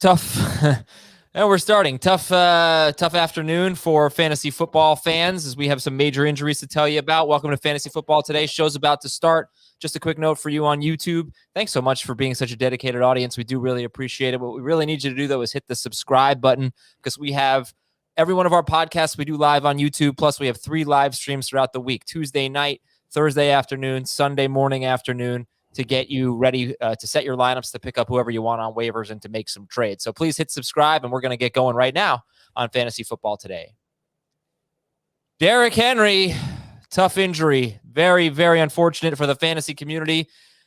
Tough. And we're starting. Tough afternoon for fantasy football fans as we have some major injuries to tell you about. Welcome to Fantasy Football Today. Show's about to start. Just a quick note for you on YouTube. Thanks so much for being such a dedicated audience. We do really appreciate it. What we really need you to do, though, is hit the subscribe button because we have every one of our podcasts we do live on YouTube. Plus, we have 3 live streams throughout the week: Tuesday night, Thursday afternoon, Sunday morning afternoon, to get you ready to set your lineups, to pick up whoever you want on waivers and to make some trades. So please hit subscribe, and we're going to get going right now on Fantasy Football Today. Derrick Henry, tough injury. Very, very unfortunate for the fantasy community.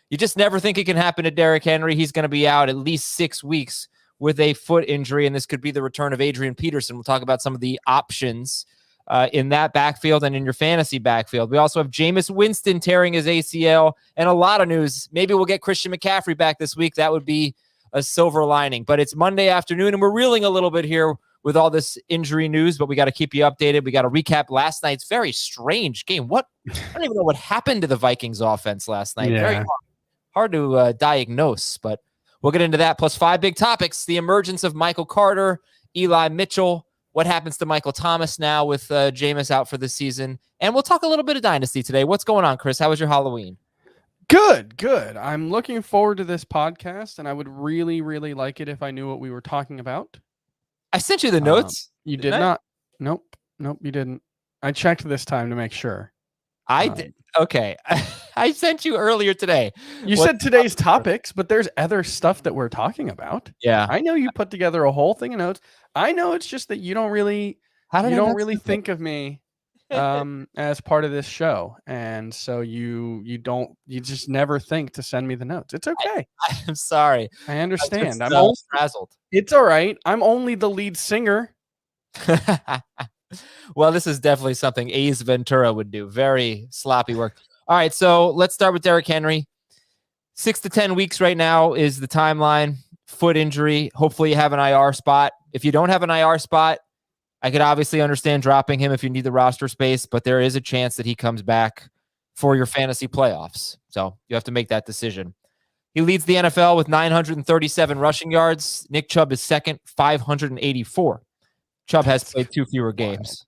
You just never think it can happen to Derrick Henry. He's going to be out at least 6 weeks with a foot injury, and this could be the return of Adrian Peterson. We'll talk about some of the options in that backfield and in your fantasy backfield. We also have Jameis Winston tearing his ACL and a lot of news. Maybe we'll get Christian McCaffrey back this week. That would be a silver lining. But it's Monday afternoon, and we're reeling a little bit here with all this injury news, but we got to keep you updated. We got to recap last night's very strange game. I don't even know what happened to the Vikings offense last night. Yeah. Very hard to diagnose, but we'll get into that. Plus 5 big topics: the emergence of Michael Carter, Eli Mitchell, what happens to Michael Thomas now with Jameis out for the season, and we'll talk a little bit of Dynasty today. What's going on, Chris? How was your Halloween? Good. I'm looking forward to this podcast, and I would really, really like it if I knew what we were talking about. I sent you the notes. You did not. Nope, you didn't. I checked this time to make sure. I did. Okay. I sent you earlier today. You said today's topics, but there's other stuff that we're talking about. Yeah. I know you put together a whole thing of notes. I know it's just that you don't really think of me as part of this show. And so you just never think to send me the notes. It's okay. I'm sorry. I understand. I'm all frazzled. It's all right. I'm only the lead singer. Well, this is definitely something Ace Ventura would do. Very sloppy work. All right, so let's start with Derrick Henry. 6 to 10 weeks right now is the timeline. Foot injury. Hopefully you have an IR spot. If you don't have an IR spot, I could obviously understand dropping him if you need the roster space, but there is a chance that he comes back for your fantasy playoffs. So you have to make that decision. He leads the NFL with 937 rushing yards. Nick Chubb is second, 584. Chubb has played 2 fewer games.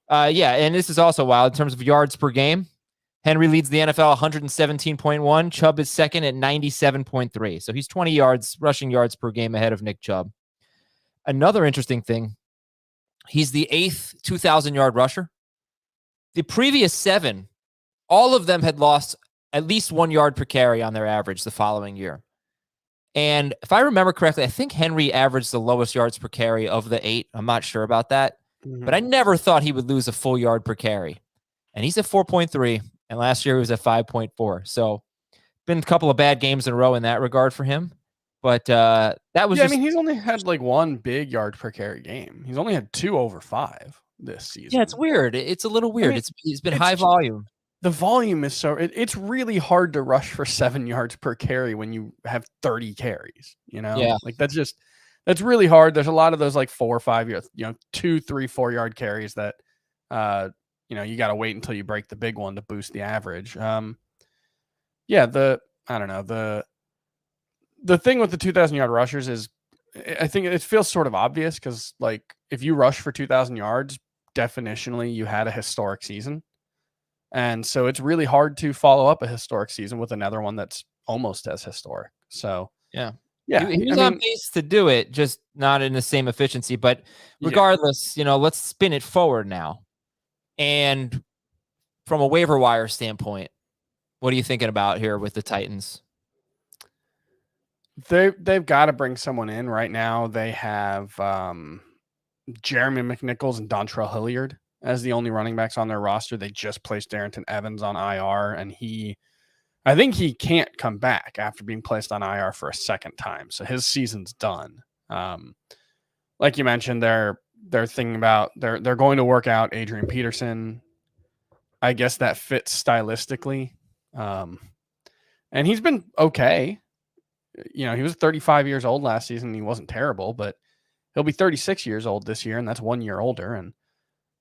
And this is also wild in terms of yards per game. Henry leads the NFL 117.1. Chubb is second at 97.3. So he's 20 rushing yards per game ahead of Nick Chubb. Another interesting thing, he's the 8th 2,000-yard rusher. The previous 7, all of them had lost at least 1 yard per carry on their average the following year. And if I remember correctly, I think Henry averaged the lowest yards per carry of the 8. I'm not sure about that. Mm-hmm. But I never thought he would lose a full yard per carry. And he's at 4.3. And last year he was at 5.4. So been a couple of bad games in a row in that regard for him. But that was he's only had like 1 big yard per carry game. He's only had 2 over 5 this season. Yeah, it's weird. It's a little weird. It's been high volume. The volume is so it's really hard to rush for 7 yards per carry when you have 30 carries, Yeah. Like that's really hard. There's a lot of those like 4 or 5 yards, 2, 3, 4 yard carries that you got to wait until you break the big one to boost the average. The thing with the 2,000-yard rushers is I think it feels sort of obvious because like if you rush for 2,000 yards, definitionally you had a historic season. And so it's really hard to follow up a historic season with another one that's almost as historic. So yeah. He was on pace to do it, just not in the same efficiency. But regardless, let's spin it forward now. And from a waiver wire standpoint, what are you thinking about here with the Titans? They've got to bring someone in right now. They have Jeremy McNichols and Dontrell Hilliard as the only running backs on their roster. They just placed Darrington Evans on IR, and I think he can't come back after being placed on IR for a second time. So his season's done. Like you mentioned, they're thinking about they're going to work out Adrian Peterson. I guess that fits stylistically. And he's been okay. He was 35 years old last season. He wasn't terrible, but he'll be 36 years old this year, and that's 1 year older. And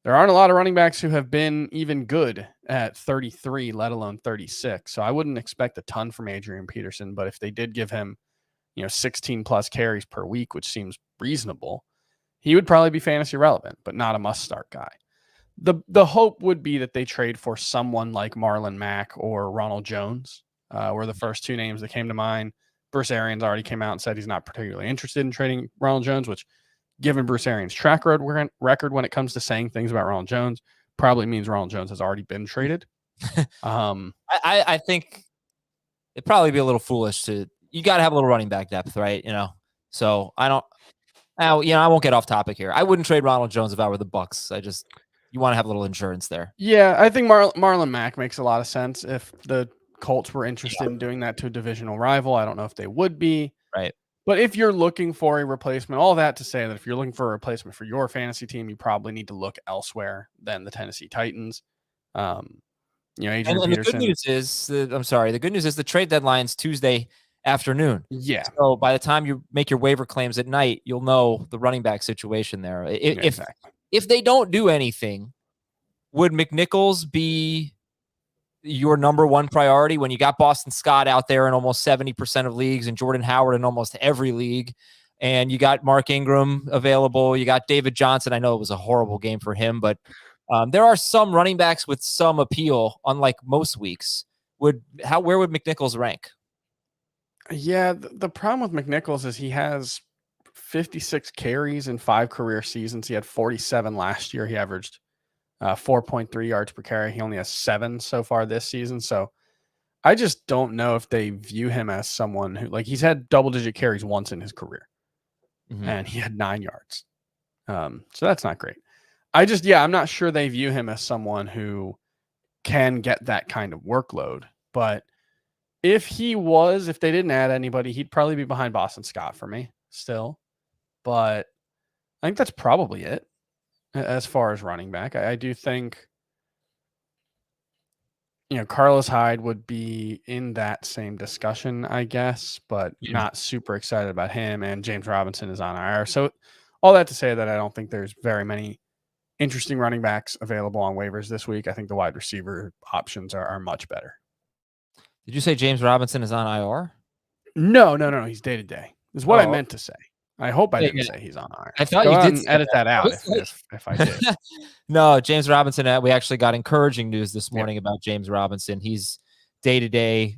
there aren't a lot of running backs who have been even good at 33, let alone 36. So I wouldn't expect a ton from Adrian Peterson, but if they did give him, 16 plus carries per week, which seems reasonable, he would probably be fantasy relevant, but not a must start guy. The hope would be that they trade for someone like Marlon Mack or Ronald Jones, were the first two names that came to mind. Bruce Arians already came out and said he's not particularly interested in trading Ronald Jones, which, given Bruce Arians' track record when it comes to saying things about Ronald Jones, probably means Ronald Jones has already been traded. I think it'd probably be a little foolish you got to have a little running back depth, right? So I won't get off topic here. I wouldn't trade Ronald Jones if I were the Bucks. You want to have a little insurance there. Yeah, I think Marlon Mack makes a lot of sense. If the Colts were interested in doing that to a divisional rival, I don't know if they would be. Right. But if you're looking for a replacement, all that to say that if you're looking for a replacement for your fantasy team, you probably need to look elsewhere than the Tennessee Titans. Adrian Peterson. The good news is, the good news is the trade deadline's Tuesday afternoon. Yeah. So by the time you make your waiver claims at night, you'll know the running back situation there. If they don't do anything, would McNichols be your number one priority when you got Boston Scott out there in almost 70% of leagues and Jordan Howard in almost every league, and you got Mark Ingram available, you got David Johnson? I know it was a horrible game for him, but there are some running backs with some appeal, unlike most weeks. Where would McNichols rank? Yeah, the problem with McNichols is he has 56 carries in 5 career seasons. He had 47 last year. He averaged 4.3 yards per carry. He only has 7 so far this season. So I just don't know if they view him as someone who, he's had double-digit carries once in his career, and he had 9 yards. So that's not great. I'm not sure they view him as someone who can get that kind of workload. But if they didn't add anybody, he'd probably be behind Boston Scott for me still. But I think that's probably it as far as running back. I do think, Carlos Hyde would be in that same discussion, I guess, but not super excited about him. And James Robinson is on IR. So all that to say that I don't think there's very many interesting running backs available on waivers this week. I think the wide receiver options are much better. Did you say James Robinson is on IR? No. He's day to day. Is what I meant to say. I hope I didn't say he's on IR. I thought you did edit that out if I did. No, James Robinson. We actually got encouraging news this morning about James Robinson. He's day to day.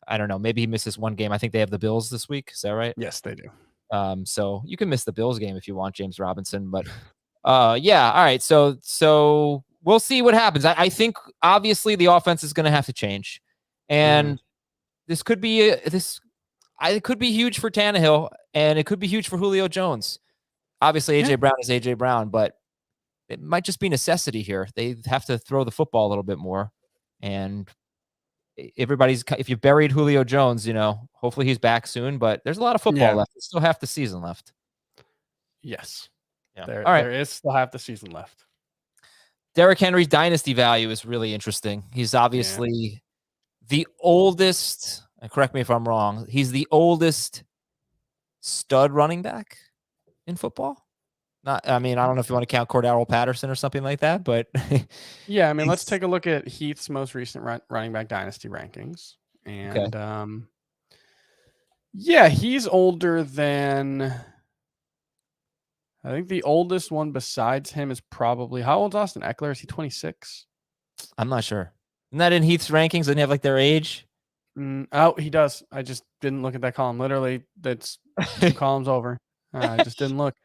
I don't know. Maybe he misses one game. I think they have the Bills this week. Is that right? Yes, they do. So you can miss the Bills game if you want James Robinson. But yeah. All right. So we'll see what happens. I think obviously the offense is going to have to change, and this could be it could be huge for Tannehill, and it could be huge for Julio Jones. Obviously, AJ Brown is AJ Brown, but it might just be necessity here. They have to throw the football a little bit more, and if you buried Julio Jones, hopefully he's back soon. But there's a lot of football left. There's still half the season left. Yes. Yeah. There is still half the season left. Derrick Henry's dynasty value is really interesting. He's obviously the oldest. Correct me if I'm wrong. He's the oldest stud running back in football. I don't know if you want to count Cordero Patterson or something like that, but yeah, let's take a look at Heath's most recent running back dynasty rankings. And he's older than, I think the oldest one besides him is probably, how old is Austin Eckler? Is he 26? I'm not sure. Isn't that in Heath's rankings? Doesn't he have their age? Oh, he does. I just didn't look at that column. Literally, that's 2 columns over. I just didn't look.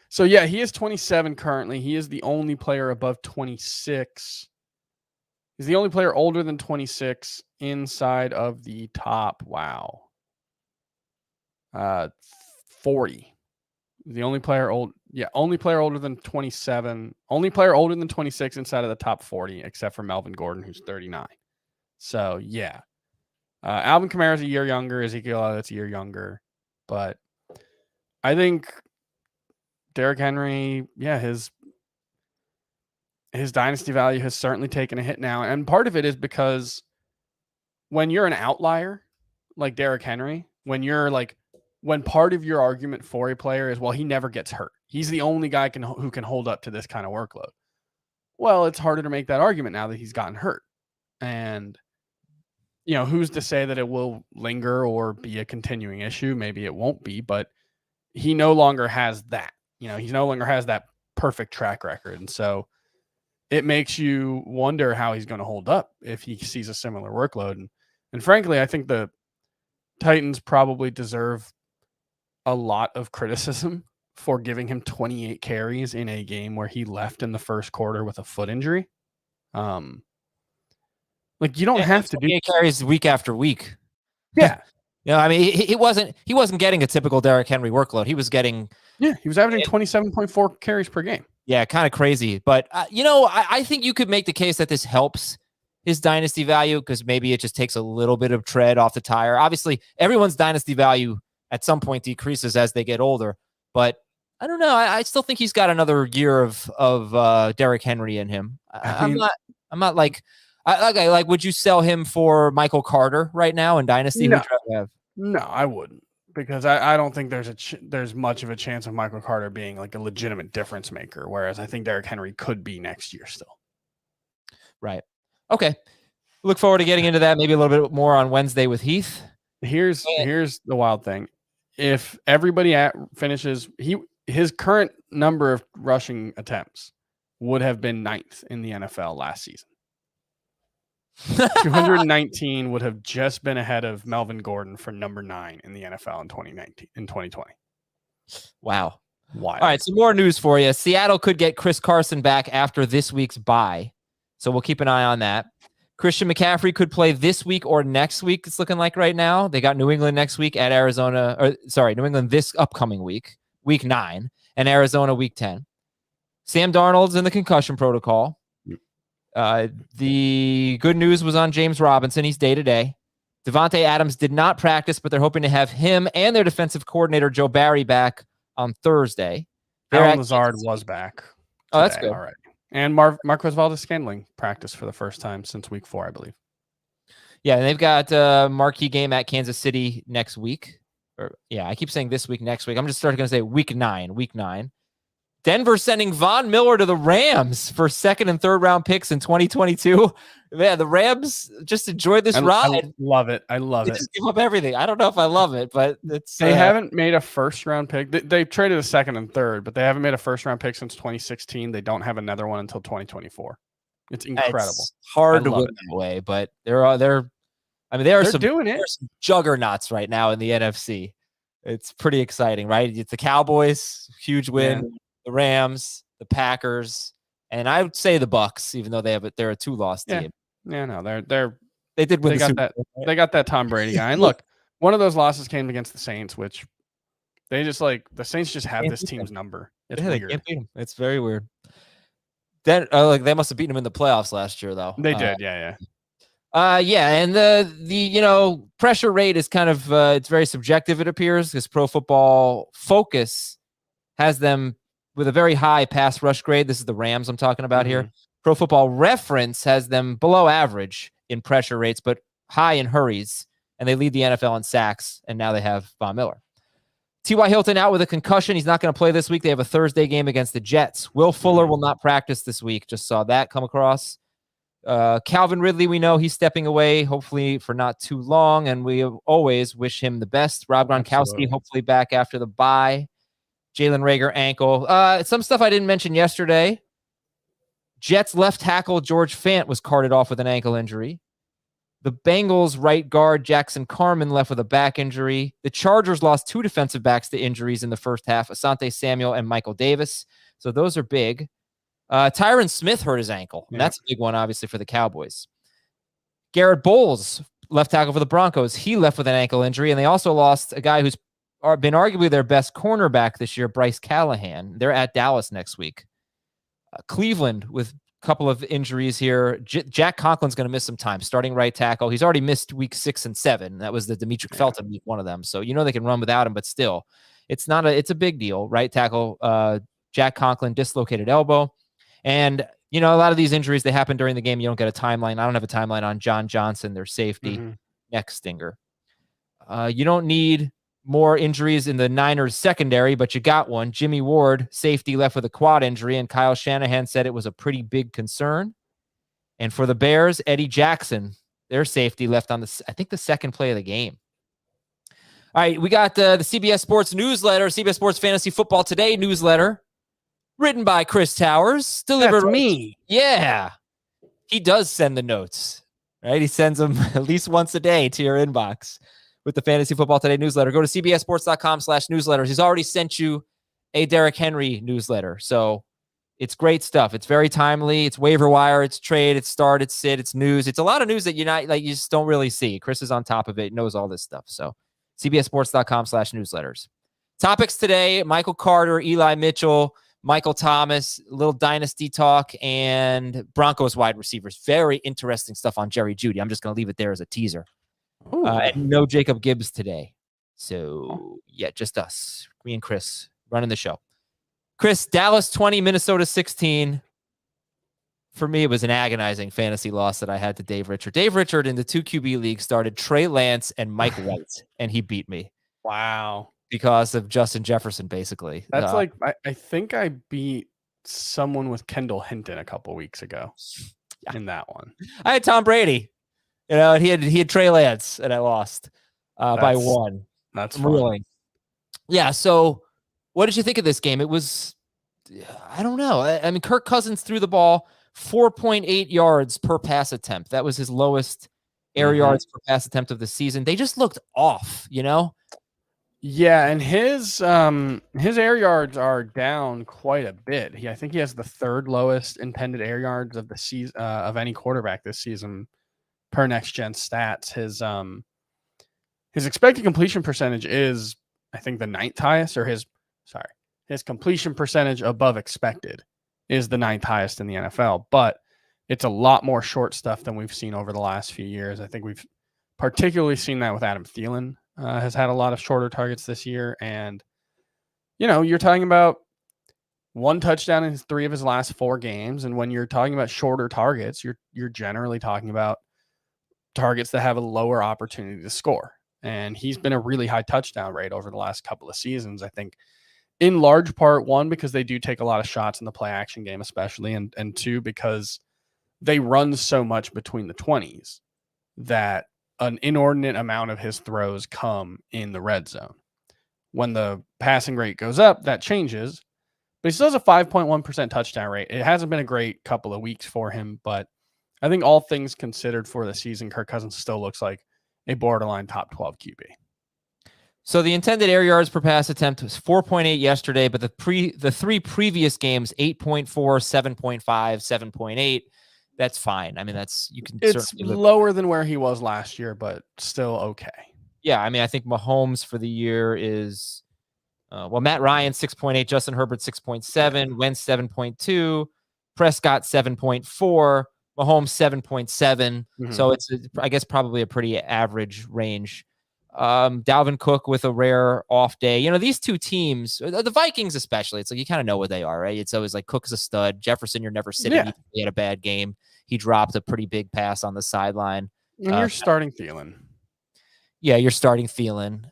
So, he is 27 currently. He is the only player above 26. He's the only player older than 26 inside of the top. Wow. 40. The only player only player older than 27. Only player older than 26 inside of the top 40, except for Melvin Gordon, who's 39. So, Alvin Kamara's a year younger. Ezekiel Elliott's a year younger. But I think Derrick Henry, his dynasty value has certainly taken a hit now. And part of it is because when you're an outlier like Derrick Henry, when part of your argument for a player is, well, he never gets hurt. He's the only guy who can hold up to this kind of workload. Well, it's harder to make that argument now that he's gotten hurt. And who's to say that it will linger or be a continuing issue? Maybe it won't be, but he no longer has that. He no longer has that perfect track record. And so it makes you wonder how he's going to hold up if he sees a similar workload. And frankly, I think the Titans probably deserve a lot of criticism for giving him 28 carries in a game where he left in the first quarter with a foot injury. You don't have to do carries week after week. Yeah. I mean, he wasn't getting a typical Derrick Henry workload. He was getting he was averaging 27.4 carries per game. Yeah, kind of crazy. But, I think you could make the case that this helps his dynasty value because maybe it just takes a little bit of tread off the tire. Obviously, everyone's dynasty value at some point decreases as they get older. But I don't know. I still think he's got another year of Derrick Henry in him. I'm not like would you sell him for Michael Carter right now in dynasty? No, I wouldn't. Because I don't think there's much of a chance of Michael Carter being like a legitimate difference maker, whereas I think Derrick Henry could be next year still. Right. Okay. Look forward to getting into that maybe a little bit more on Wednesday with Heath. Here's the wild thing. If everybody finishes, his current number of rushing attempts would have been 9th in the NFL last season. 219 would have just been ahead of Melvin Gordon for number 9 in the NFL in 2020. Wow. Wild. All right, some more news for you. Seattle could get Chris Carson back after this week's bye, so we'll keep an eye on that. Christian McCaffrey could play this week or next week, it's looking like right now. They got New England next week at New England this upcoming week, week 9, and Arizona week 10. Sam Darnold's in the concussion protocol. The good news was on James Robinson. He's day-to-day. Devontae Adams did not practice, but they're hoping to have him and their defensive coordinator, Joe Barry, back on Thursday. Alan Lazard was back today. Oh, that's good. All right. And Marquez Valdes-Scantling practiced for the first time since week 4, I believe. Yeah, and they've got a marquee game at Kansas City next week. I keep saying this week, next week. I'm just going to say week 9. Denver sending Von Miller to the Rams for 2nd and 3rd round picks in 2022. Man, the Rams just enjoyed this ride. I love it. They just give up everything. I don't know if I love it, but they haven't made a 1st round pick. They traded a 2nd and 3rd, but they haven't made a 1st round pick since 2016. They don't have another one until 2024. It's incredible. It's hard to win that way, but there are some juggernauts right now in the NFC. It's pretty exciting, right? It's the Cowboys, huge win. Yeah. The Rams, the Packers, and I would say the Bucks, even though they're a 2-loss team. Yeah, no, they did win. They got that Tom Brady guy. And look, one of those losses came against the Saints, which they just the Saints just have this team's number. It's weird. They can't beat them. It's very weird. Then they must have beaten them in the playoffs last year, though. They did, yeah. And the pressure rate is kind of it's very subjective. It appears because Pro Football Focus has them with a very high pass rush grade. This is the Rams I'm talking about here. Pro Football Reference has them below average in pressure rates, but high in hurries, and they lead the NFL in sacks, and now they have Von Miller. T.Y. Hilton out with a concussion. He's not going to play this week. They have a Thursday game against the Jets. Will Fuller will not practice this week. Just saw that come across. Calvin Ridley, we know he's stepping away, hopefully for not too long, and we always wish him the best. Rob Gronkowski, hopefully back after the bye. Jalen Reagor ankle. Some stuff I didn't mention yesterday. Jets left tackle George Fant was carted off with an ankle injury. The Bengals right guard Jackson Carman left with a back injury. The Chargers lost 2 defensive backs to injuries in the first half, Asante Samuel and Michael Davis. So those are big. Tyron Smith hurt his ankle. And that's a big one, obviously, for the Cowboys. Garrett Bowles, left tackle for the Broncos. He left with an ankle injury, and they also lost a guy who's been arguably their best cornerback this year, Bryce Callahan. They're at Dallas next week. Cleveland with a couple of injuries here. Jack Conklin's going to miss some time, starting right tackle. He's already missed week 6 and 7. That was the Demetric Felton week, one of them. So they can run without him, but still, it's a big deal. Right tackle Jack Conklin, dislocated elbow. And, a lot of these injuries, they happen during the game. You don't get a timeline. I don't have a timeline on John Johnson, their safety, neck stinger. You don't need more injuries in the Niners secondary, but you got one. Jimmy Ward, safety, left with a quad injury, and Kyle Shanahan said it was a pretty big concern. And for the Bears, Eddie Jackson their safety left on I think the second play of the game. All right, we got the CBS Sports newsletter, CBS Sports Fantasy Football Today newsletter, written by Chris Towers, delivered. That's me. Yeah, he does send the notes, right? He sends them at least once a day to your inbox with the Fantasy Football Today newsletter. Go to cbssports.com/newsletters. He's already sent you a Derrick Henry newsletter, so it's great stuff. It's very timely. It's waiver wire. It's trade. It's start. It's sit. It's news. It's a lot of news that you just don't really see. Chris is on top of it. Knows all this stuff. So cbssports.com/newsletters. Topics today: Michael Carter, Eli Mitchell, Michael Thomas, a little dynasty talk, and Broncos wide receivers. Very interesting stuff on Jerry Jeudy. I'm just going to leave it there as a teaser. And no Jacob Gibbs today. So yeah, just us, me and Chris running the show. Chris, Dallas 20, Minnesota 16. For me, it was an agonizing fantasy loss that I had to Dave Richard. Dave Richard in the 2 QB league started Trey Lance and Mike White, and he beat me. Wow. Because of Justin Jefferson, basically. That's I think I beat someone with Kendall Hinton a couple weeks ago in that one. I had Tom Brady. And he had Trey Lance, and I lost by 1. That's ruling. Yeah, so what did you think of this game? It was, I don't know. I mean, Kirk Cousins threw the ball 4.8 yards per pass attempt. That was his lowest air yards per pass attempt of the season. They just looked off, Yeah, and his air yards are down quite a bit. I think he has the 3rd lowest intended air yards of the season of any quarterback this season per Next Gen Stats. His expected completion percentage is, I think, the 9th highest, or his completion percentage above expected is the 9th highest in the NFL, but it's a lot more short stuff than we've seen over the last few years. I think we've particularly seen that with Adam Thielen, has had a lot of shorter targets this year. And, you're talking about 1 touchdown in 3 of his last 4 games. And when you're talking about shorter targets, you're generally talking about targets that have a lower opportunity to score. And he's been a really high touchdown rate over the last couple of seasons. I think in large part, 1, because they do take a lot of shots in the play action game, especially, and 2, because they run so much between the 20s that an inordinate amount of his throws come in the red zone. When the passing rate goes up, that changes, but he still has a 5.1% touchdown rate. It hasn't been a great couple of weeks for him, but I think all things considered for the season, Kirk Cousins still looks like a borderline top 12 QB. So the intended air yards per pass attempt was 4.8 yesterday, but the 3 previous games, 8.4, 7.5, 7.8. That's fine. I mean, it's lower than where he was last year, but still okay. Yeah, I mean, I think Mahomes for the year is, Matt Ryan 6.8, Justin Herbert 6.7, Wentz 7.2, Prescott 7.4, Mahomes 7.7. So it's, I guess, probably a pretty average range. Dalvin Cook with a rare off day. These 2 teams, the Vikings especially, it's like you kind of know what they are, right? It's always like Cook's a stud. Jefferson, you're never sitting. Yeah. He had a bad game. He dropped a pretty big pass on the sideline. And you're starting Thielen. Yeah, you're starting Thielen.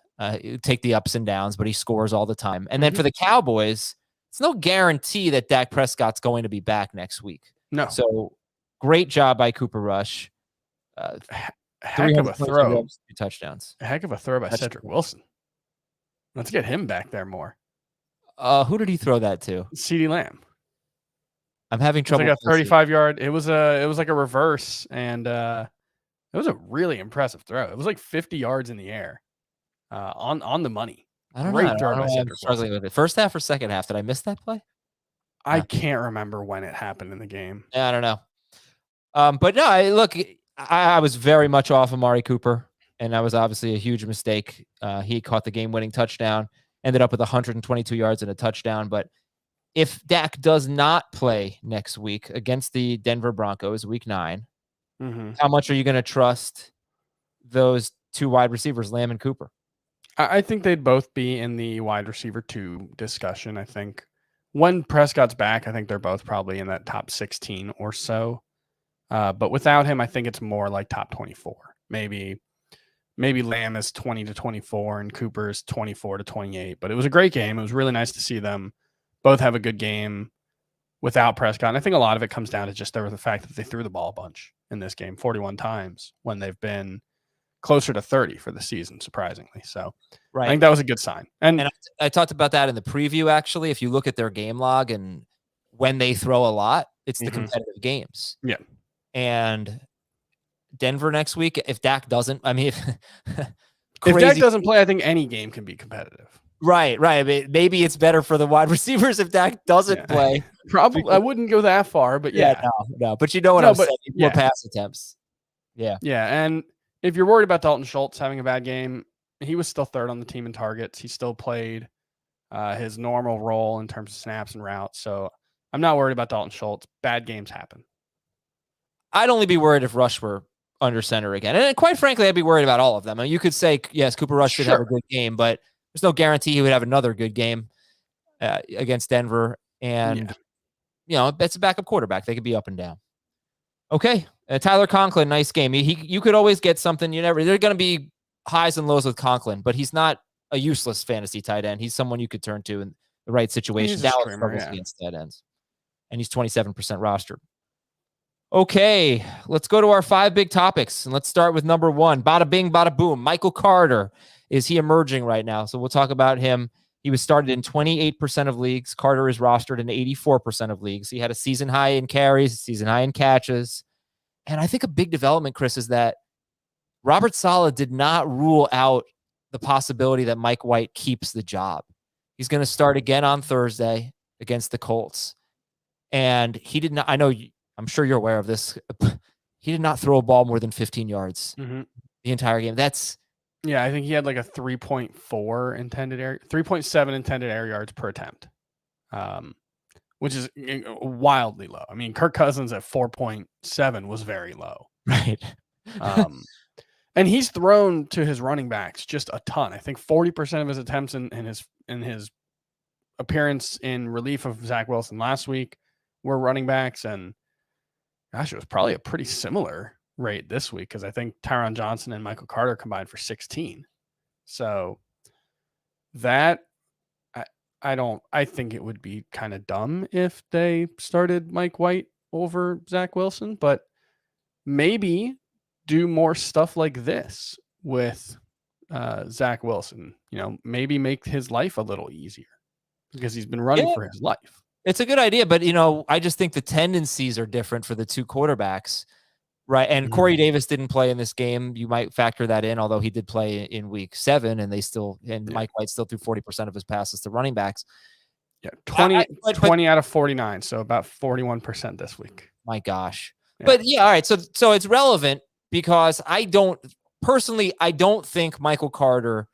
Take the ups and downs, but he scores all the time. And then for the Cowboys, it's no guarantee that Dak Prescott's going to be back next week. No. So great job by Cooper Rush. Heck of a throw. 2 touchdowns. A heck of a throw by Cedric Wilson. Let's get him back there more. Who did he throw that to? CeeDee Lamb. I'm having trouble. It was like a 35-yard. It was like a reverse, and it was a really impressive throw. It was like 50 yards in the air, on the money. I don't know. Throw by Cedric Wilson. Struggling with it. First half or second half? Did I miss that play? I can't remember when it happened in the game. Yeah, I don't know. But no, look, I was very much off Amari Cooper, and that was obviously a huge mistake. He caught the game-winning touchdown, ended up with 122 yards and a touchdown. But if Dak does not play next week against the Denver Broncos, week 9, how much are you going to trust those 2 wide receivers, Lamb and Cooper? I think they'd both be in the wide receiver 2 discussion. I think when Prescott's back, I think they're both probably in that top 16 or so. But without him, I think it's more like top 24. Maybe Lamb is 20 to 24 and Cooper is 24 to 28. But it was a great game. It was really nice to see them both have a good game without Prescott. And I think a lot of it comes down to just the fact that they threw the ball a bunch. in this game, 41 times, when they've been closer to 30 for the season, surprisingly. So I think that was a good sign. And I talked about that in the preview, actually. If you look at their game log and when they throw a lot, it's the competitive games. Yeah. And Denver next week, if Dak doesn't, I mean, if Dak doesn't play, I think any game can be competitive. Right. Maybe it's better for the wide receivers if Dak doesn't play. Probably, I wouldn't go that far, but yeah. No. But you know what I'm saying? More pass attempts. Yeah. Yeah, and if you're worried about Dalton Schultz having a bad game, he was still third on the team in targets. He still played his normal role in terms of snaps and routes. So I'm not worried about Dalton Schultz. Bad games happen. I'd only be worried if Rush were under center again. And quite frankly, I'd be worried about all of them. I mean, you could say, yes, Cooper Rush should have a good game, but there's no guarantee he would have another good game against Denver. And, it's a backup quarterback. They could be up and down. Okay. Tyler Conklin, nice game. You could always get something. There are going to be highs and lows with Conklin, but he's not a useless fantasy tight end. He's someone you could turn to in the right situation. Dallas struggles against tight ends. And he's 27% rostered. Okay, let's go to our 5 big topics. And let's start with number 1. Bada bing, bada boom. Michael Carter. Is he emerging right now? So we'll talk about him. He was started in 28% of leagues. Carter is rostered in 84% of leagues. He had a season high in carries, season high in catches. And I think a big development, Chris, is that Robert Saleh did not rule out the possibility that Mike White keeps the job. He's going to start again on Thursday against the Colts. And he did not, I'm sure you're aware of this. He did not throw a ball more than 15 yards the entire game. I think he had like a 3.4 intended air, 3.7 intended air yards per attempt, which is wildly low. I mean, Kirk Cousins at 4.7 was very low. Right. And he's thrown to his running backs just a ton. I think 40% of his attempts in his appearance in relief of Zach Wilson last week were running backs, and gosh, it was probably a pretty similar rate this week because I think Tyron Johnson and Michael Carter combined for 16. So that I think it would be kind of dumb if they started Mike White over Zach Wilson, but maybe do more stuff like this with Zach Wilson, maybe make his life a little easier because he's been running for his life. It's a good idea, but I just think the tendencies are different for the two quarterbacks, right? And Corey Davis didn't play in this game. You might factor that in, although he did play in week 7, and Mike White still threw 40% of his passes to running backs. Yeah, 20 out of 49, so about 41% this week. My gosh. Yeah. But all right, so it's relevant because I don't think Michael Carter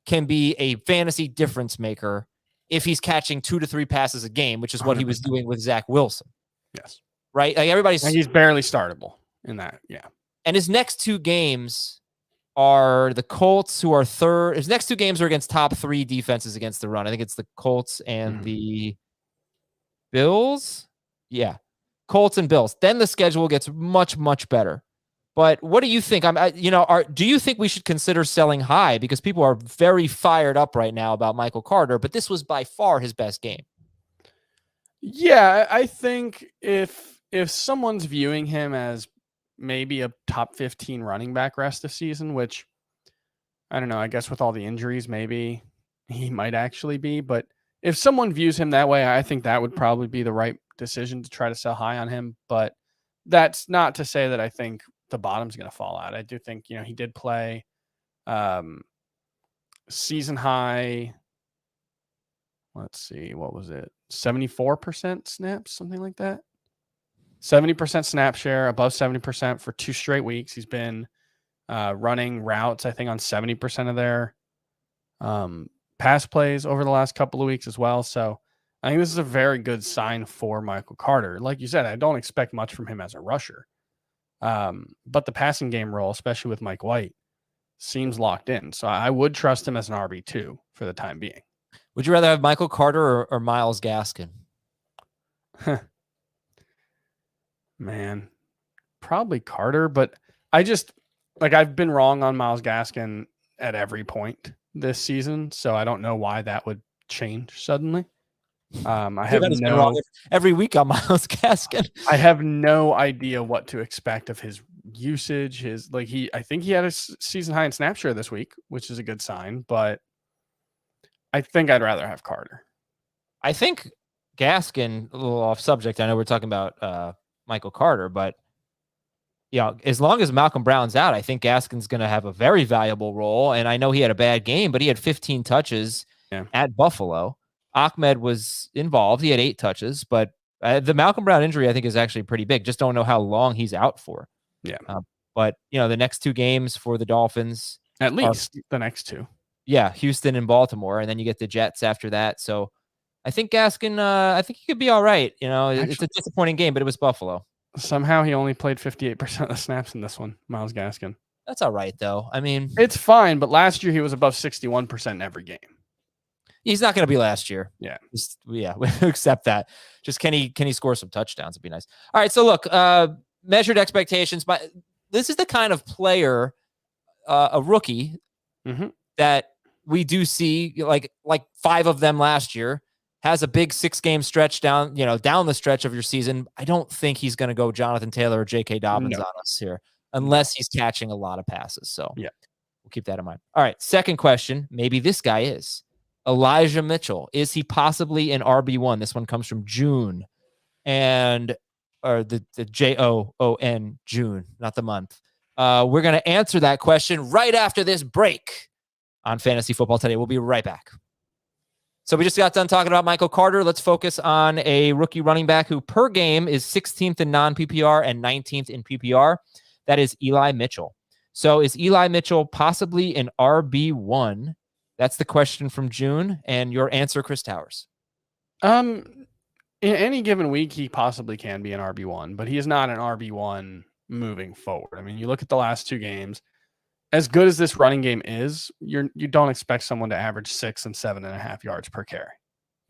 can be a fantasy difference maker if he's catching 2 to 3 passes a game, which is what 100%. He was doing with Zach Wilson. Yes. Right? Like he's barely startable in that. Yeah. And his next 2 games are the Colts, who are third. His next 2 games are against top 3 defenses against the run. I think it's the Colts and the Bills. Yeah. Colts and Bills. Then the schedule gets much, much better. But what do you think? Do you think we should consider selling high? Because people are very fired up right now about Michael Carter, but this was by far his best game. Yeah, I think if someone's viewing him as maybe a top 15 running back rest of season, which I don't know, I guess with all the injuries, maybe he might actually be. But if someone views him that way, I think that would probably be the right decision to try to sell high on him. But that's not to say that I think the bottom's going to fall out. I do think, he did play season high. Let's see, what was it? 74% snaps, something like that. 70% snap share, above 70% for 2 straight weeks. He's been running routes, I think, on 70% of their pass plays over the last couple of weeks as well. So I think this is a very good sign for Michael Carter. Like you said, I don't expect much from him as a rusher. But the passing game role, especially with Mike White, seems locked in. So I would trust him as an RB2 for the time being. Would you rather have Michael Carter or Myles Gaskin? Man, probably Carter, but I've been wrong on Myles Gaskin at every point this season. So I don't know why that would change suddenly. I have Been wrong every week on Myles Gaskin. I have no idea what to expect of his usage. I think he had a season high in snap share this week, which is a good sign, but I think I'd rather have Carter. I think Gaskin, a little off subject. I know we're talking about Michael Carter, but as long as Malcolm Brown's out, I think Gaskin's going to have a very valuable role. And I know he had a bad game, but he had 15 touches at Buffalo. Ahmed was involved. He had 8 touches, but the Malcolm Brown injury, I think, is actually pretty big. Just don't know how long he's out for. Yeah. But, the next 2 games for the Dolphins. At least the next 2. Yeah, Houston and Baltimore, and then you get the Jets after that. So I think Gaskin, I think he could be all right. It's a disappointing game, but it was Buffalo. Somehow he only played 58% of the snaps in this one, Myles Gaskin. That's all right, though. I mean, it's fine, but last year he was above 61% in every game. He's not going to be last year. Yeah. We accept that. Just can he score some touchdowns? It'd be nice. All right, so look, measured expectations. But this is the kind of player, a rookie, that we do see, like 5 of them last year. Has a big 6-game stretch down the stretch of your season. I don't think he's going to go Jonathan Taylor or J.K. Dobbins on us here unless he's catching a lot of passes. So we'll keep that in mind. All right, second question. Maybe this guy is Elijah Mitchell. Is he possibly an RB1? This one comes from June, or the Jon, June, not the month. We're going to answer that question right after this break on Fantasy Football Today. We'll be right back. So we just got done talking about Michael Carter. Let's focus on a rookie running back who per game is 16th in non-PPR and 19th in PPR. That is Eli Mitchell. So is Eli Mitchell possibly an RB1? That's the question from June. And your answer, Chris Towers. In any given week, he possibly can be an RB1, but he is not an RB1 moving forward. I mean, you look at the last 2 games. As good as this running game is, you don't expect someone to average 6 and 7.5 yards per carry.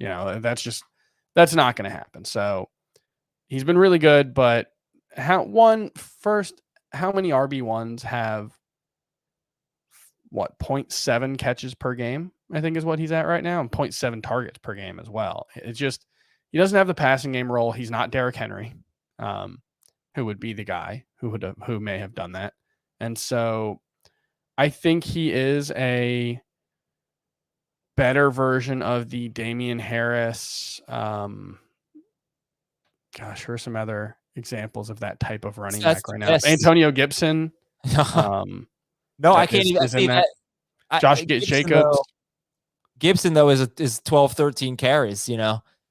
That's not going to happen. So he's been really good, but how many RB1s have 0.7 catches per game? I think is what he's at right now, and 0.7 targets per game as well. It's just he doesn't have the passing game role. He's not Derrick Henry, who would be the guy who may have done that, and so. I think he is a better version of the Damian Harris. Who are some other examples of that type of running back right now? Yes. Antonio Gibson. No, I can't even see that. Josh Jacobs. Gibson, though, is 12, 13 carries,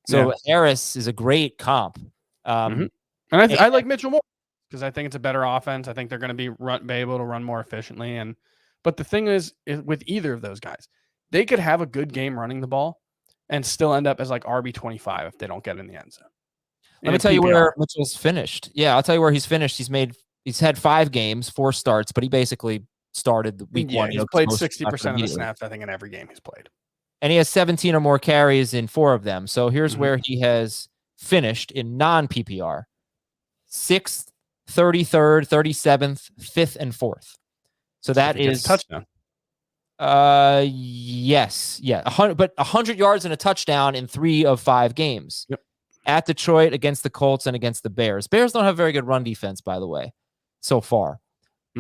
So Harris is a great comp. And I like Mitchell more because I think it's a better offense. I think they're going to be able to run more efficiently. But the thing is, with either of those guys, they could have a good game running the ball and still end up as like RB25 if they don't get in the end zone. Let me tell you where Mitchell's finished. Yeah, I'll tell you where he's finished. He's had 5 games, 4 starts, but he basically started the week 1. He's played 60% of the snaps, I think, in every game he's played. And he has 17 or more carries in 4 of them. So here's where he has finished in non-PPR. 6th, 33rd, 37th, 5th, and 4th. So that is touchdown. Yes. Yeah. 100 yards and a touchdown in 3 of 5 games. Yep. At Detroit, against the Colts, and against the Bears. Bears don't have very good run defense, by the way, so far.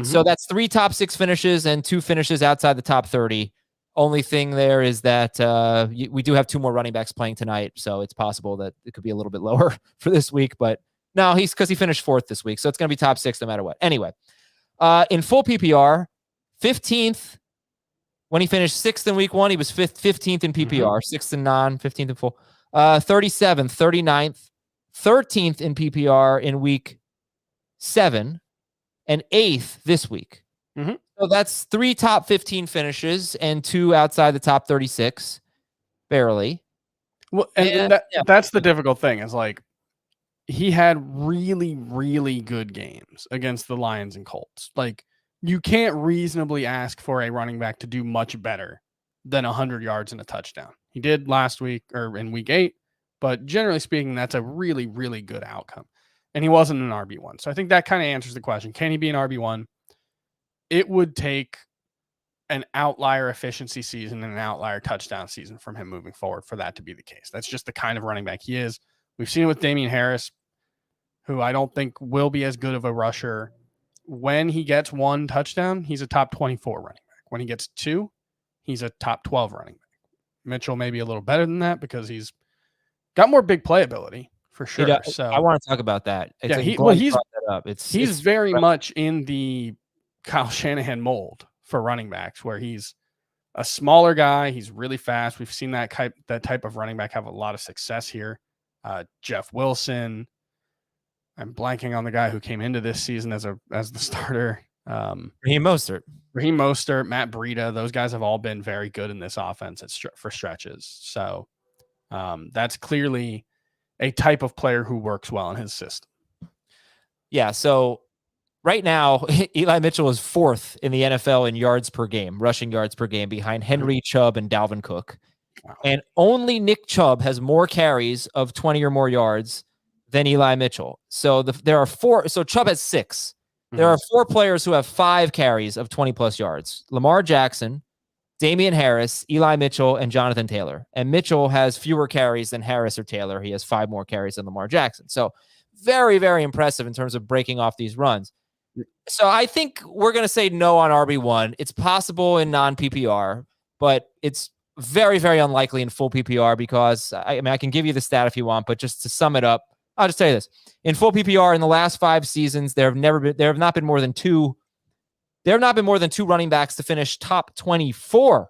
So that's 3 top 6 finishes and 2 finishes outside the top 30. Only thing there is that we do have 2 more running backs playing tonight, so it's possible that it could be a little bit lower for this week. But no, because he finished 4th this week, so it's going to be top 6 no matter what. Anyway, in full PPR, 15th when he finished 6th in week 1, he was 15th in PPR, 6th in non, 15th in full. 37th, 39th, 13th in PPR in week 7, and 8th this week. So that's 3 top 15 finishes and 2 outside the top 36, barely. Well, and that's the difficult thing is like he had really, really good games against the Lions and Colts. Like you can't reasonably ask for a running back to do much better than 100 yards and a touchdown. He did last week or in week 8, but generally speaking, that's a really, really good outcome. And he wasn't an RB1. So I think that kind of answers the question. Can he be an RB1? It would take an outlier efficiency season and an outlier touchdown season from him moving forward for that to be the case. That's just the kind of running back he is. We've seen it with Damian Harris, who I don't think will be as good of a rusher. When he gets one touchdown, he's a top 24 running back. When he gets two, he's a top 12 running back. Mitchell may be a little better than that because he's got more big playability for sure. So I want to talk about that. Yeah, he's very much in the Kyle Shanahan mold for running backs, where he's a smaller guy. He's really fast. We've seen that type of running back have a lot of success here. Jeff Wilson. I'm blanking on the guy who came into this season as the starter. Raheem Mostert, Matt Breida. Those guys have all been very good in this offense for stretches. So that's clearly a type of player who works well in his system. Yeah. So right now, Eli Mitchell is 4th in the NFL in yards per game, rushing yards per game, behind Henry, Chubb, and Dalvin Cook. Wow. And only Nick Chubb has more carries of 20 or more yards than Eli Mitchell. So there are 4. So Chubb has 6. There are 4 players who have 5 carries of 20 plus yards: Lamar Jackson, Damian Harris, Eli Mitchell, and Jonathan Taylor. And Mitchell has fewer carries than Harris or Taylor. He has 5 more carries than Lamar Jackson. So very, very impressive in terms of breaking off these runs. So I think we're going to say no on RB1. It's possible in non-PPR, but it's very, very unlikely in full PPR because I can give you the stat if you want, but just to sum it up, I'll just tell you this. In full PPR, in the last 5 seasons, there have not been more than two running backs to finish top 24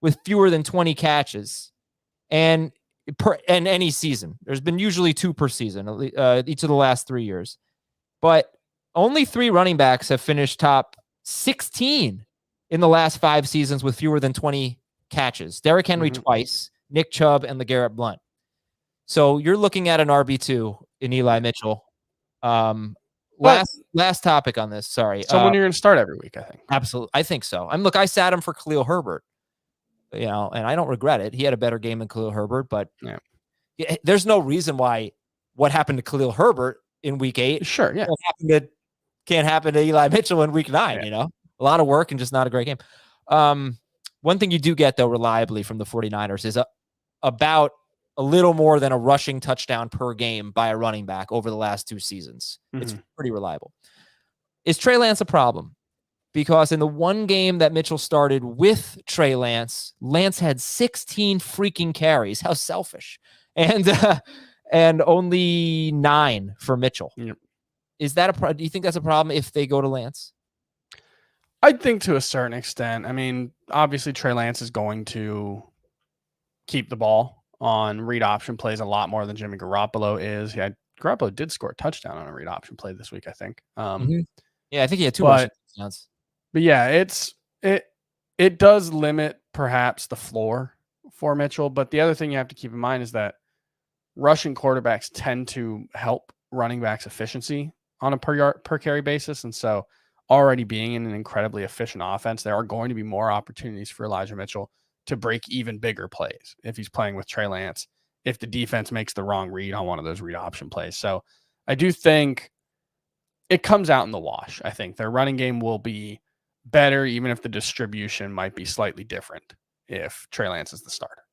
with fewer than 20 catches. And any season, there's been usually 2 per season, each of the last 3 years. But only 3 running backs have finished top 16 in the last 5 seasons with fewer than 20 catches. Derrick Henry twice, Nick Chubb, and LeGarrette Blount. So you're looking at an RB2 in Eli Mitchell. Last topic on this. Sorry. Someone you're going to start every week, I think. Absolutely. I think so. I sat him for Khalil Herbert, and I don't regret it. He had a better game than Khalil Herbert, but there's no reason why what happened to Khalil Herbert in week 8 can't happen to Eli Mitchell in week 9. A lot of work and just not a great game. One thing you do get, though, reliably from the 49ers is about a little more than a rushing touchdown per game by a running back over the last 2 seasons. It's pretty reliable. Is Trey Lance a problem? Because in the one game that Mitchell started with Trey Lance, Lance had 16 freaking carries. How selfish. And only 9 for Mitchell. Yep. Is that do you think that's a problem if they go to Lance? I think to a certain extent. I mean, obviously Trey Lance is going to keep the ball on read option plays a lot more than Jimmy Garoppolo is. Yeah, Garoppolo did score a touchdown on a read option play this week, I think. Yeah, I think he had 2 touchdowns. But yeah, it does limit perhaps the floor for Mitchell. But the other thing you have to keep in mind is that rushing quarterbacks tend to help running backs' efficiency on a per carry basis. And so already being in an incredibly efficient offense, there are going to be more opportunities for Elijah Mitchell to break even bigger plays if he's playing with Trey Lance, if the defense makes the wrong read on one of those read option plays. So I do think it comes out in the wash. I think their running game will be better, even if the distribution might be slightly different if Trey Lance is the starter.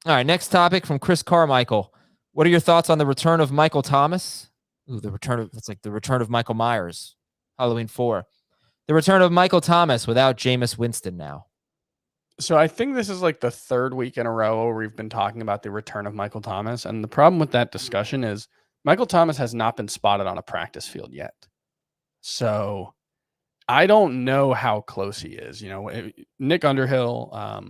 All right, next topic from Chris Carmichael. What are your thoughts on the return of Michael Thomas? It's like the return of Michael Myers, Halloween 4. The return of Michael Thomas without Jameis Winston now. So I think this is like the 3rd week in a row where we've been talking about the return of Michael Thomas. And the problem with that discussion is Michael Thomas has not been spotted on a practice field yet. So I don't know how close he is. Nick Underhill, I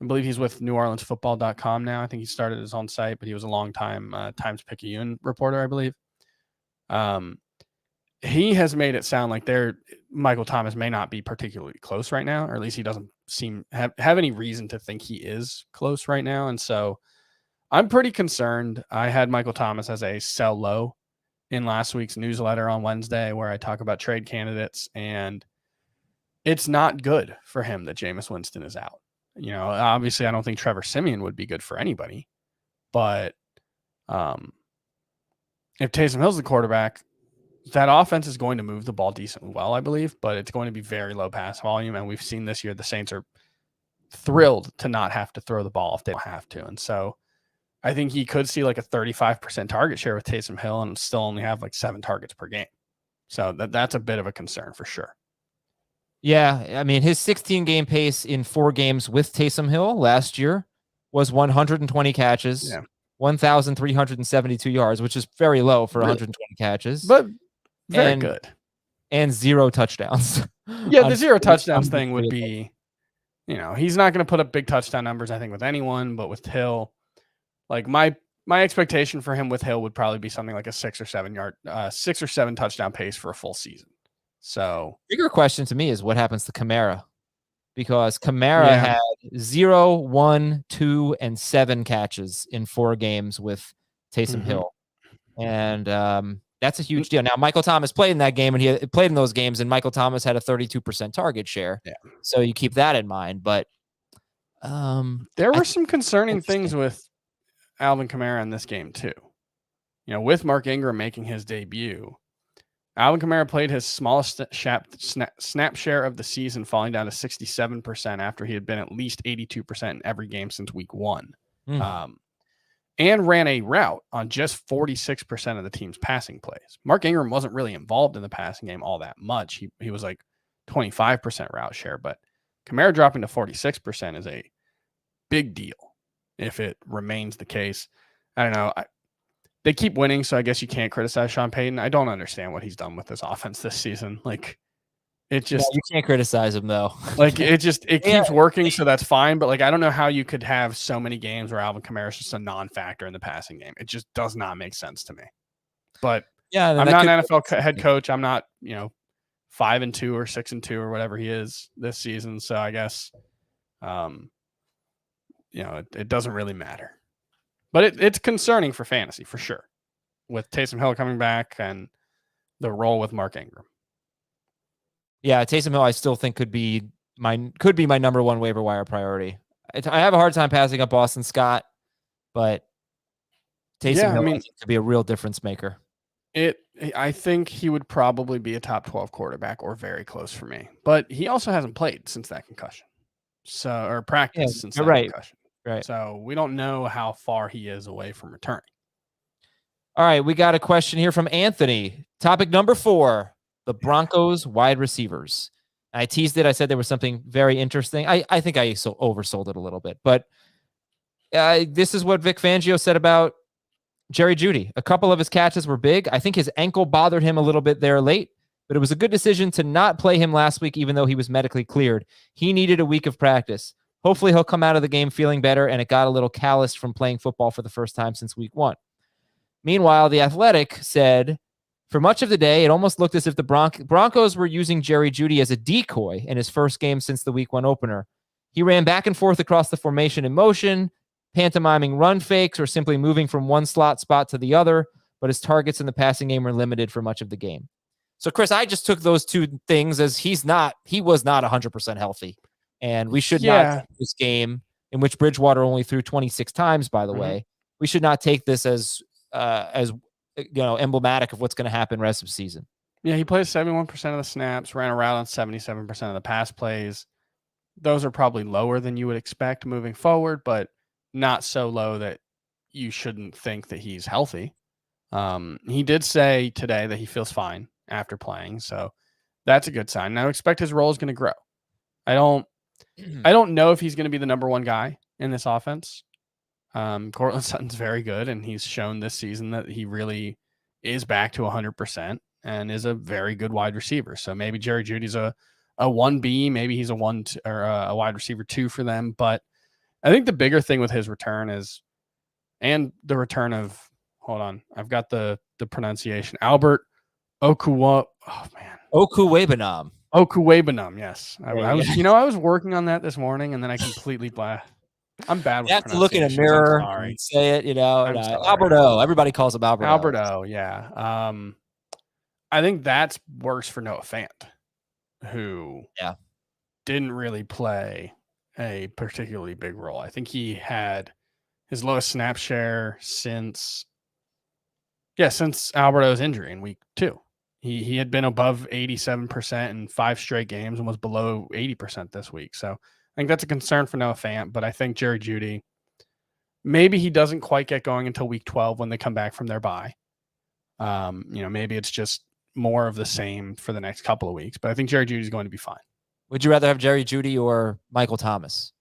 believe he's with NewOrleansFootball.com now. I think he started his own site, but he was a long time Times-Picayune reporter, I believe. He has made it sound like Michael Thomas may not be particularly close right now, or at least he doesn't have any reason to think he is close right now. And so I'm pretty concerned. I had Michael Thomas as a sell low in last week's newsletter on Wednesday, where I talk about trade candidates, and it's not good for him that Jameis Winston is out. Obviously I don't think Trevor Siemian would be good for anybody, but if Taysom Hill's the quarterback, that offense is going to move the ball decently well, I believe, but it's going to be very low pass volume. And we've seen this year the Saints are thrilled to not have to throw the ball if they don't have to. And so I think he could see like a 35% target share with Taysom Hill and still only have like 7 targets per game. So that's a bit of a concern for sure. Yeah, I mean, his 16-game pace in 4 games with Taysom Hill last year was 120 catches, 1,372 yards, which is very low for 120 catches. But very good. And 0 touchdowns. Yeah, the 0 touchdowns thing would be, he's not going to put up big touchdown numbers, I think, with anyone, but with Hill, like my expectation for him with Hill would probably be something like a 6 or 7 touchdown pace for a full season. So bigger question to me is what happens to Kamara, because Kamara had 0, 1, 2, and 7 catches in 4 games with Taysom Hill. And that's a huge deal. Now, Michael Thomas played in that game, and he played in those games, and Michael Thomas had a 32% target share. Yeah. So you keep that in mind. But there were some concerning things with Alvin Kamara in this game too. With Mark Ingram making his debut, Alvin Kamara played his smallest snap share of the season, falling down to 67% after he had been at least 82% in every game since week 1. And ran a route on just 46% of the team's passing plays. Mark Ingram wasn't really involved in the passing game all that much. He was like 25% route share, but Kamara dropping to 46% is a big deal if it remains the case. I don't know. They keep winning, so I guess you can't criticize Sean Payton. I don't understand what he's done with this offense this season. Like, it just you can't criticize him though. Like it keeps working, so that's fine. But like, I don't know how you could have so many games where Alvin Kamara is just a non-factor in the passing game. It just does not make sense to me. But yeah, I'm not an NFL head coach. I'm not 5-2 or 6-2 or whatever he is this season. So I guess it doesn't really matter. But it's concerning for fantasy for sure, with Taysom Hill coming back and the role with Mark Ingram. Yeah, Taysom Hill I still think could be my number 1 waiver wire priority. I have a hard time passing up Boston Scott, but Taysom Hill could be a real difference maker. I think he would probably be a top 12 quarterback or very close for me. But he also hasn't played since that concussion. Or practiced since that concussion. Right. So we don't know how far he is away from returning. All right, we got a question here from Anthony. Topic number 4, the Broncos wide receivers. I teased it. I said there was something very interesting. I think I oversold it a little bit, but this is what Vic Fangio said about Jerry Jeudy. A couple of his catches were big. I think his ankle bothered him a little bit there late, but it was a good decision to not play him last week, even though he was medically cleared. He needed a week of practice. Hopefully he'll come out of the game feeling better, and it got a little calloused from playing football for the first time since week 1. Meanwhile, The Athletic said, for much of the day, it almost looked as if the Broncos were using Jerry Jeudy as a decoy in his first game since the week 1 opener. He ran back and forth across the formation in motion, pantomiming run fakes or simply moving from one slot spot to the other, but his targets in the passing game were limited for much of the game. So, Chris, I just took those 2 things as he was not 100% healthy. And we should not take this game, in which Bridgewater only threw 26 times, by the way. We should not take this as emblematic of what's going to happen rest of the season. Yeah, he plays 71% of the snaps, ran a route on 77% of the pass plays. Those are probably lower than you would expect moving forward, but not so low that you shouldn't think that he's healthy. He did say today that he feels fine after playing, so that's a good sign. Now, I expect his role is going to grow. I don't know if he's going to be the number 1 guy in this offense. Courtland Sutton's very good, and he's shown this season that he really is back to 100% and is a very good wide receiver. So maybe Jerry Jeudy's a 1B, maybe he's a wide receiver 2 for them. But I think the bigger thing with his return is, and the return of, hold on, I've got the pronunciation, Albert Okuwebanam. Okuwebanam, yes. I was working on that this morning, and then I completely I'm bad with you have to look in a mirror and say it, Alberto. Everybody calls him Alberto. Alberto, yeah. I think that's worse for Noah Fant, who didn't really play a particularly big role. I think he had his lowest snap share since Alberto's injury in week 2. He had been above 87% in 5 straight games and was below 80% this week. So I think that's a concern for Noah Fant, but I think Jerry Jeudy, maybe he doesn't quite get going until week 12 when they come back from their bye. Maybe it's just more of the same for the next couple of weeks, but I think Jerry Jeudy is going to be fine. Would you rather have Jerry Jeudy or Michael Thomas?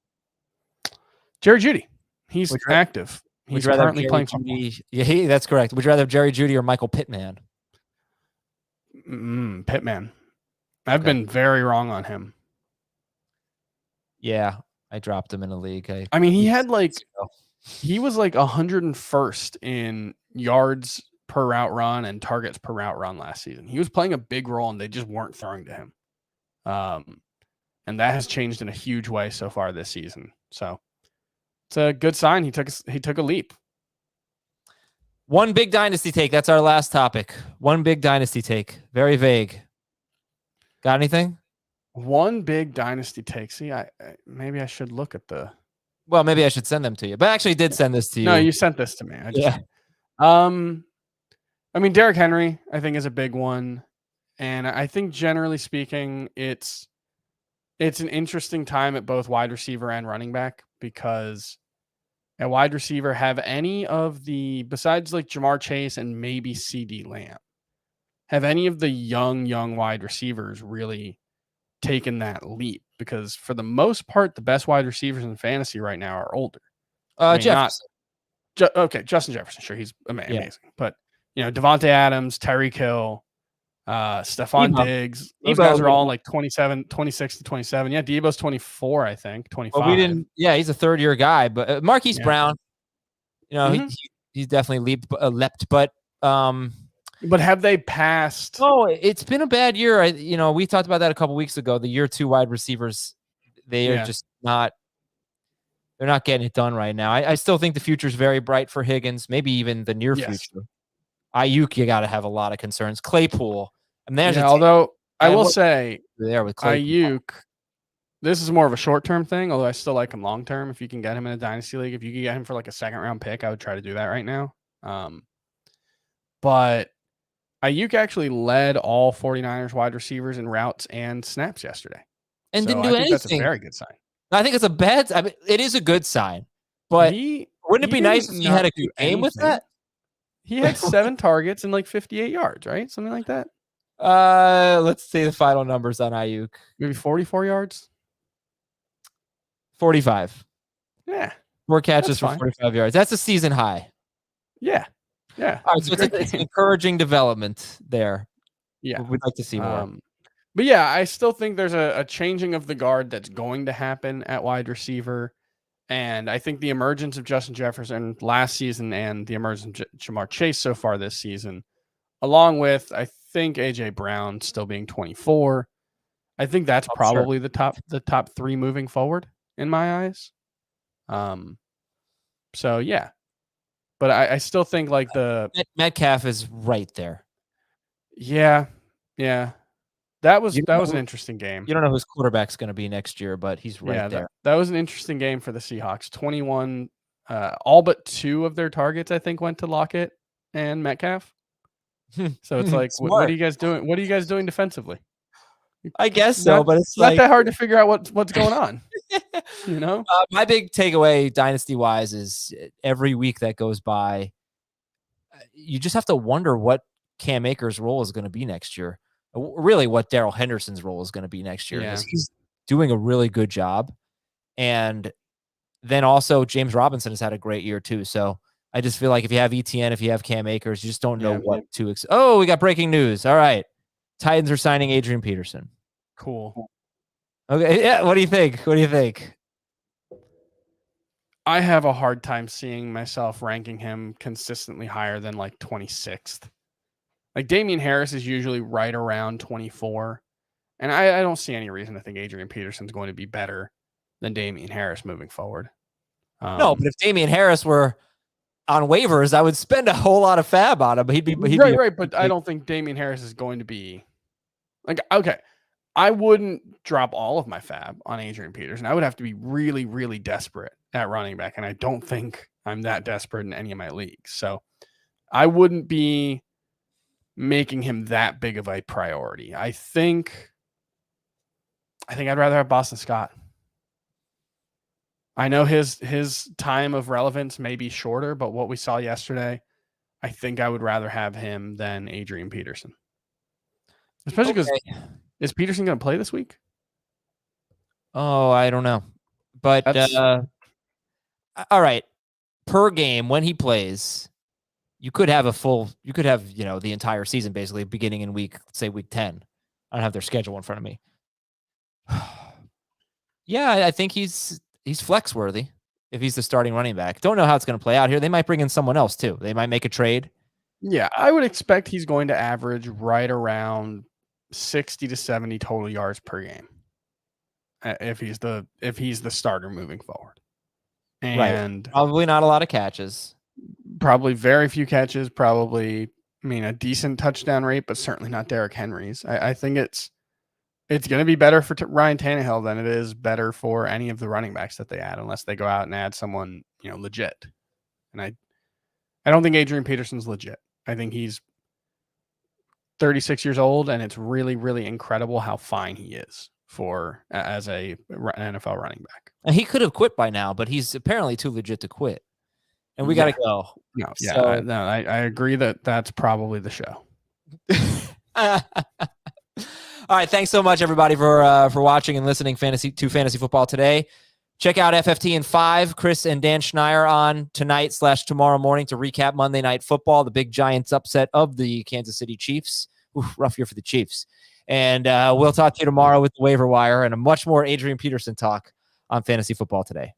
Jerry Jeudy. He's active. He's currently playing football. Yeah, that's correct. Would you rather have Jerry Jeudy or Michael Pittman? Pittman. I've been very wrong on him. Yeah, I dropped him in a league. I mean, he was like 101st in yards per route run and targets per route run last season. He was playing a big role and they just weren't throwing to him. And that has changed in a huge way so far this season. So it's a good sign. He took a leap. One big dynasty take. That's our last topic. One big dynasty take. Very vague. Got anything? One big dynasty take. See, maybe I should look at the. Well, maybe I should send them to you. But I actually did send this to you. No, you sent this to me. I mean, Derrick Henry, I think, is a big one. And I think generally speaking, it's an interesting time at both wide receiver and running back, because at wide receiver, have any of the, besides like Jamar Chase and maybe CD Lamb, have any of the young wide receivers really taken that leap? Because for the most part, the best wide receivers in fantasy right now are older. Jefferson. Justin Jefferson, sure, he's amazing. But, Devontae Adams, Tyreek Hill, Stephon Diggs, those guys are all like 26 to 27. Yeah, Debo's 24, I think, 25. He's a third-year guy. But Marquise Brown, he's definitely leapt. But have they passed? Oh, it's been a bad year. We talked about that a couple weeks ago. The year 2 wide receivers, they are just not. They're not getting it done right now. I still think the future is very bright for Higgins, maybe even the near future. Ayuk, you got to have a lot of concerns. Claypool. Although I will say there with Claypool. Ayuk, this is more of a short-term thing, although I still like him long-term. If you can get him in a dynasty league, if you can get him for like a second-round pick, I would try to do that right now. But Ayuk actually led all 49ers wide receivers in routes and snaps yesterday. And didn't do anything. That's a very good sign. I think it's a bad. I mean, it is a good sign, but wouldn't it be nice if he had a good game with that? He had 7 targets and like 58 yards, right? Something like that. Let's see the final numbers on Ayuk. Maybe 44 yards. 45. Yeah. 4 catches for 45 yards. That's a season high. Yeah. Yeah. All right, so it's an encouraging development there. Yeah. We'd like to see more. But yeah, I still think there's a changing of the guard that's going to happen at wide receiver. And I think the emergence of Justin Jefferson last season and the emergence of Jamar Chase so far this season, along with, I think, A.J. Brown still being 24, I think that's probably the top 3 moving forward in my eyes. So, yeah. But I still think like the Metcalf is right there. Yeah. Yeah. That was an interesting game. You don't know whose quarterback's going to be next year, but he's right there. That was an interesting game for the Seahawks. 21, all but 2 of their targets, I think, went to Lockett and Metcalf. So it's like, what are you guys doing? What are you guys doing defensively? I guess so, but it's not that hard to figure out what's going on. My big takeaway dynasty-wise is every week that goes by, you just have to wonder what Cam Akers' role is going to be next year. Really what Darrell Henderson's role is going to be next year. Yeah. He's doing a really good job. And then also James Robinson has had a great year too. So I just feel like if you have ETN, if you have Cam Akers, you just don't know what to expect. Oh, we got breaking news. All right. Titans are signing Adrian Peterson. Cool. Okay. Yeah. What do you think? I have a hard time seeing myself ranking him consistently higher than like 26th. Like Damian Harris is usually right around 24. And I don't see any reason to think Adrian Peterson's going to be better than Damian Harris moving forward. No, but if Damian Harris were on waivers, I would spend a whole lot of fab on him. He'd be right. But I don't think Damian Harris is going to be like, okay, I wouldn't drop all of my fab on Adrian Peterson. I would have to be really, really desperate at running back. And I don't think I'm that desperate in any of my leagues. So I wouldn't be making him that big of a priority. I think I'd rather have Boston Scott. I know his time of relevance may be shorter, but what we saw yesterday, I think I would rather have him than Adrian Peterson. Especially because is Peterson going to play this week? Oh, I don't know. But all right. Per game, when he plays, you could have the entire season basically beginning in week 10. I don't have their schedule in front of me. Yeah, I think he's flex worthy if he's the starting running back. Don't know how it's going to play out here. They might bring in someone else too. They might make a trade. Yeah, I would expect he's going to average right around 60 to 70 total yards per game. If he's the starter moving forward. And right. Probably not a lot of catches. Probably very few catches, probably a decent touchdown rate, but certainly not Derrick Henry's. I think it's going to be better for Ryan Tannehill than it is better for any of the running backs that they add, unless they go out and add someone, legit. And I don't think Adrian Peterson's legit. I think he's 36 years old, and it's really, really incredible how fine he is as a NFL running back. And he could have quit by now, but he's apparently too legit to quit. And we got to go. No, yeah, I agree that's probably the show. All right, thanks so much, everybody, for watching and listening to Fantasy Football today. Check out FFT in 5. Chris and Dan Schneier on tonight/tomorrow morning to recap Monday Night Football, the big Giants upset of the Kansas City Chiefs. Rough year for the Chiefs. And we'll talk to you tomorrow with the waiver wire and a much more Adrian Peterson talk on Fantasy Football today.